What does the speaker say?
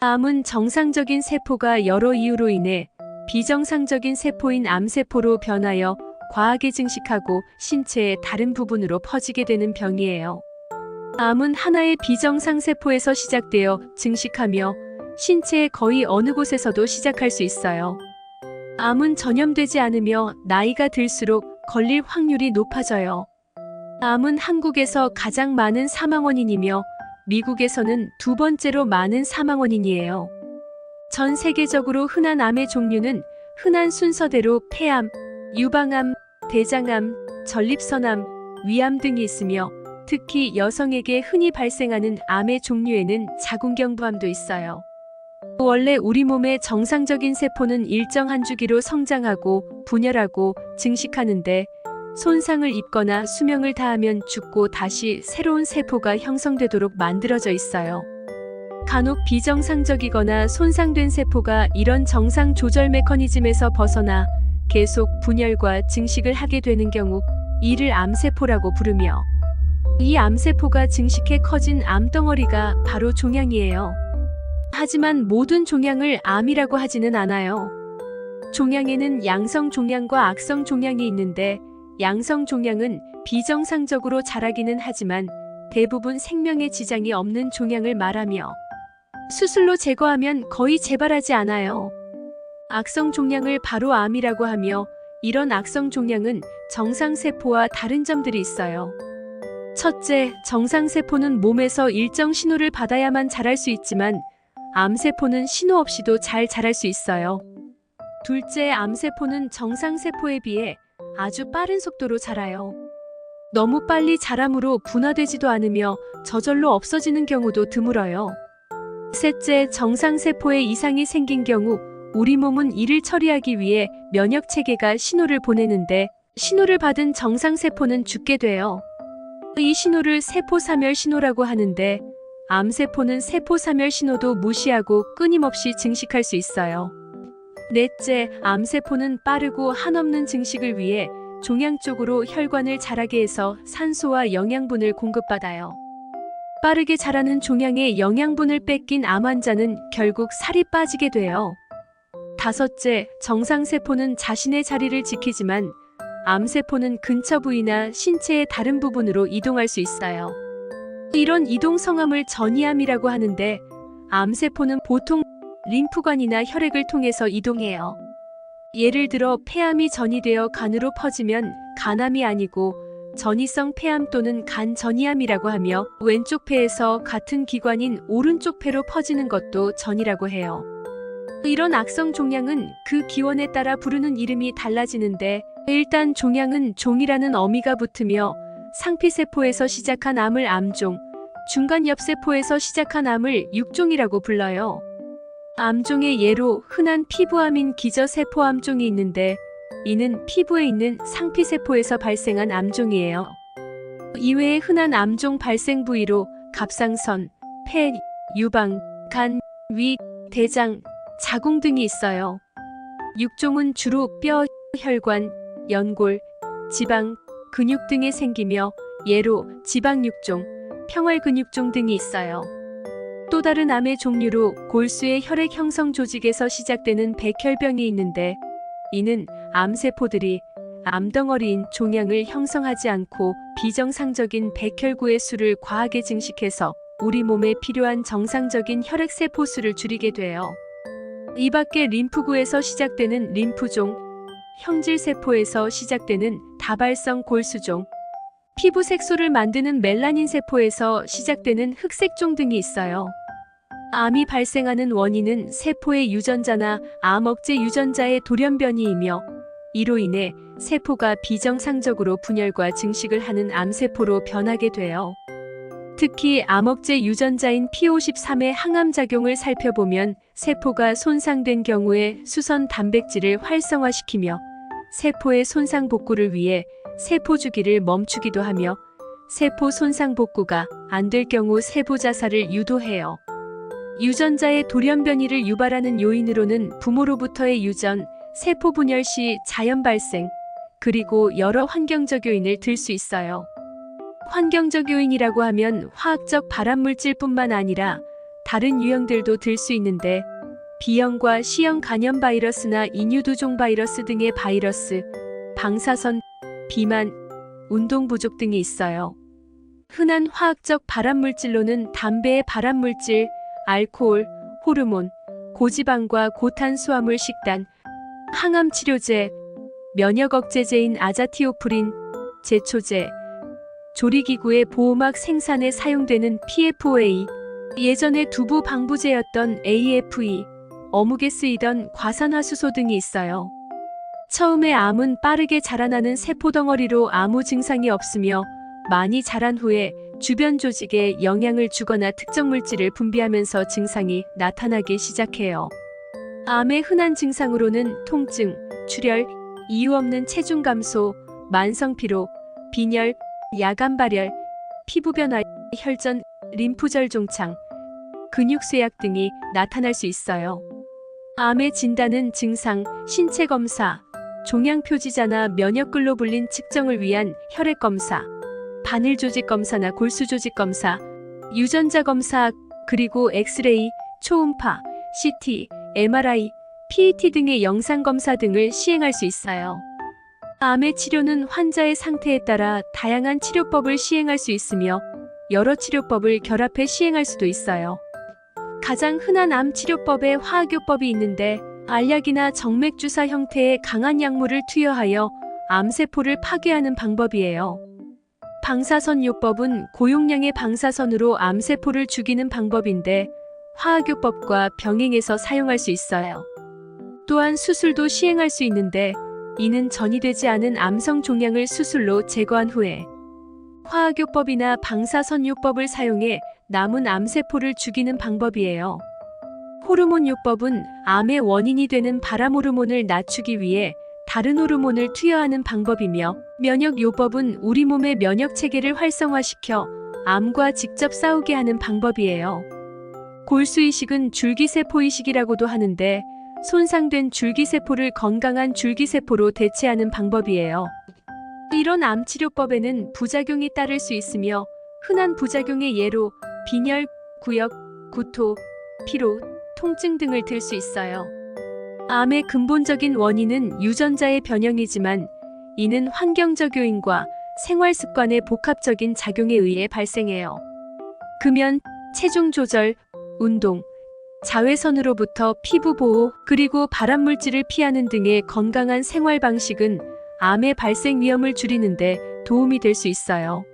암은 정상적인 세포가 여러 이유로 인해 비정상적인 세포인 암세포로 변하여 과하게 증식하고 신체의 다른 부분으로 퍼지게 되는 병이에요. 암은 하나의 비정상 세포에서 시작되어 증식하며 신체의 거의 어느 곳에서도 시작할 수 있어요. 암은 전염되지 않으며 나이가 들수록 걸릴 확률이 높아져요. 암은 한국에서 가장 많은 사망 원인이며 미국에서는 두 번째로 많은 사망 원인이에요. 전 세계적으로 흔한 암의 종류는 흔한 순서대로 폐암, 유방암, 대장암, 전립선암, 위암 등이 있으며 특히 여성에게 흔히 발생하는 암의 종류에는 자궁경부암도 있어요. 원래 우리 몸의 정상적인 세포는 일정한 주기로 성장하고 분열하고 증식하는데 손상을 입거나 수명을 다하면 죽고 다시 새로운 세포가 형성되도록 만들어져 있어요. 간혹 비정상적이거나 손상된 세포가 이런 정상 조절 메커니즘에서 벗어나 계속 분열과 증식을 하게 되는 경우 이를 암세포라고 부르며 이 암세포가 증식해 커진 암덩어리가 바로 종양이에요. 하지만 모든 종양을 암이라고 하지는 않아요. 종양에는 양성 종양과 악성 종양이 있는데 양성 종양은 비정상적으로 자라기는 하지만 대부분 생명에 지장이 없는 종양을 말하며 수술로 제거하면 거의 재발하지 않아요. 악성 종양을 바로 암이라고 하며 이런 악성 종양은 정상세포와 다른 점들이 있어요. 첫째, 정상세포는 몸에서 일정 신호를 받아야만 자랄 수 있지만 암세포는 신호 없이도 잘 자랄 수 있어요. 둘째, 암세포는 정상세포에 비해 아주 빠른 속도로 자라요. 너무 빨리 자라므로 분화되지도 않으며 저절로 없어지는 경우도 드물어요. 셋째, 정상세포에 이상이 생긴 경우 우리 몸은 이를 처리하기 위해 면역체계가 신호를 보내는데 신호를 받은 정상세포는 죽게 돼요. 이 신호를 세포사멸 신호라고 하는데 암세포는 세포사멸 신호도 무시하고 끊임없이 증식할 수 있어요. 넷째, 암세포는 빠르고 한없는 증식을 위해 종양 쪽으로 혈관을 자라게 해서 산소와 영양분을 공급받아요. 빠르게 자라는 종양에 영양분을 뺏긴 암 환자는 결국 살이 빠지게 돼요. 다섯째, 정상세포는 자신의 자리를 지키지만 암세포는 근처 부위나 신체의 다른 부분으로 이동할 수 있어요. 이런 이동성함을 전이암이라고 하는데 암세포는 보통 림프관이나 혈액을 통해서 이동해요. 예를 들어 폐암이 전이되어 간으로 퍼지면 간암이 아니고 전이성 폐암 또는 간 전이암이라고 하며 왼쪽 폐에서 같은 기관인 오른쪽 폐로 퍼지는 것도 전이라고 해요. 이런 악성 종양은 그 기원에 따라 부르는 이름이 달라지는데 일단 종양은 종이라는 어미가 붙으며 상피세포에서 시작한 암을 암종, 중간엽세포에서 시작한 암을 육종이라고 불러요. 암종의 예로 흔한 피부암인 기저세포암종이 있는데 이는 피부에 있는 상피세포에서 발생한 암종이에요. 이외에 흔한 암종 발생 부위로 갑상선, 폐, 유방, 간, 위, 대장, 자궁 등이 있어요. 육종은 주로 뼈, 혈관, 연골, 지방, 근육 등에 생기며 예로 지방육종, 평활근육종 등이 있어요. 또 다른 암의 종류로 골수의 혈액 형성 조직에서 시작되는 백혈병이 있는데 이는 암세포들이 암덩어리인 종양을 형성하지 않고 비정상적인 백혈구의 수를 과하게 증식해서 우리 몸에 필요한 정상적인 혈액세포 수를 줄이게 돼요. 이 밖에 림프구에서 시작되는 림프종, 형질세포에서 시작되는 다발성 골수종, 피부 색소를 만드는 멜라닌 세포에서 시작되는 흑색종 등이 있어요. 암이 발생하는 원인은 세포의 유전자나 암 억제 유전자의 돌연변이이며 이로 인해 세포가 비정상적으로 분열과 증식을 하는 암세포로 변하게 돼요. 특히 암 억제 유전자인 P53의 항암작용을 살펴보면 세포가 손상된 경우에 수선 단백질을 활성화시키며 세포의 손상 복구를 위해 세포 주기를 멈추기도 하며 세포 손상 복구가 안 될 경우 세포 자살을 유도해요. 유전자의 돌연변이를 유발하는 요인으로는 부모로부터의 유전, 세포 분열 시 자연 발생, 그리고 여러 환경적 요인을 들 수 있어요. 환경적 요인이라고 하면 화학적 발암물질뿐만 아니라 다른 유형들도 들 수 있는데 B형과 C형 간염 바이러스나 인유두종 바이러스 등의 바이러스, 방사선, 비만, 운동 부족 등이 있어요. 흔한 화학적 발암물질로는 담배의 발암물질, 알코올, 호르몬, 고지방과 고탄수화물 식단, 항암 치료제, 면역 억제제인 아자티오프린, 제초제, 조리기구의 보호막 생산에 사용되는 PFOA, 예전에 두부 방부제였던 AFE, 어묵에 쓰이던 과산화수소 등이 있어요. 처음에 암은 빠르게 자라나는 세포덩어리로 아무 증상이 없으며 많이 자란 후에 주변 조직에 영향을 주거나 특정 물질을 분비하면서 증상이 나타나기 시작해요. 암의 흔한 증상으로는 통증, 출혈, 이유 없는 체중 감소, 만성 피로, 빈혈, 야간 발열, 피부 변화, 혈전, 림프절 종창, 근육 쇠약 등이 나타날 수 있어요. 암의 진단은 증상, 신체 검사, 종양 표지자나 면역 글로불린 측정을 위한 혈액 검사, 바늘 조직 검사나 골수 조직 검사, 유전자 검사, 그리고 엑스레이, 초음파, CT, MRI, PET 등의 영상 검사 등을 시행할 수 있어요. 암의 치료는 환자의 상태에 따라 다양한 치료법을 시행할 수 있으며 여러 치료법을 결합해 시행할 수도 있어요. 가장 흔한 암 치료법에 화학요법이 있는데 알약이나 정맥주사 형태의 강한 약물을 투여하여 암세포를 파괴하는 방법이에요. 방사선요법은 고용량의 방사선으로 암세포를 죽이는 방법인데 화학요법과 병행해서 사용할 수 있어요. 또한 수술도 시행할 수 있는데 이는 전이되지 않은 암성 종양을 수술로 제거한 후에 화학요법이나 방사선요법을 사용해 남은 암세포를 죽이는 방법이에요. 호르몬요법은 암의 원인이 되는 발암 호르몬을 낮추기 위해 다른 호르몬을 투여하는 방법이며 면역요법은 우리 몸의 면역 체계를 활성화시켜 암과 직접 싸우게 하는 방법이에요. 골수이식은 줄기세포이식이라고도 하는데 손상된 줄기세포를 건강한 줄기세포로 대체하는 방법이에요. 이런 암치료법에는 부작용이 따를 수 있으며 흔한 부작용의 예로 빈혈, 구역, 구토, 피로, 통증 등을 들 수 있어요. 암의 근본적인 원인은 유전자의 변형이지만 이는 환경적 요인과 생활 습관의 복합적인 작용에 의해 발생해요. 금연, 체중 조절, 운동, 자외선으로부터 피부 보호, 그리고 발암물질을 피하는 등의 건강한 생활 방식은 암의 발생 위험을 줄이는 데 도움이 될 수 있어요.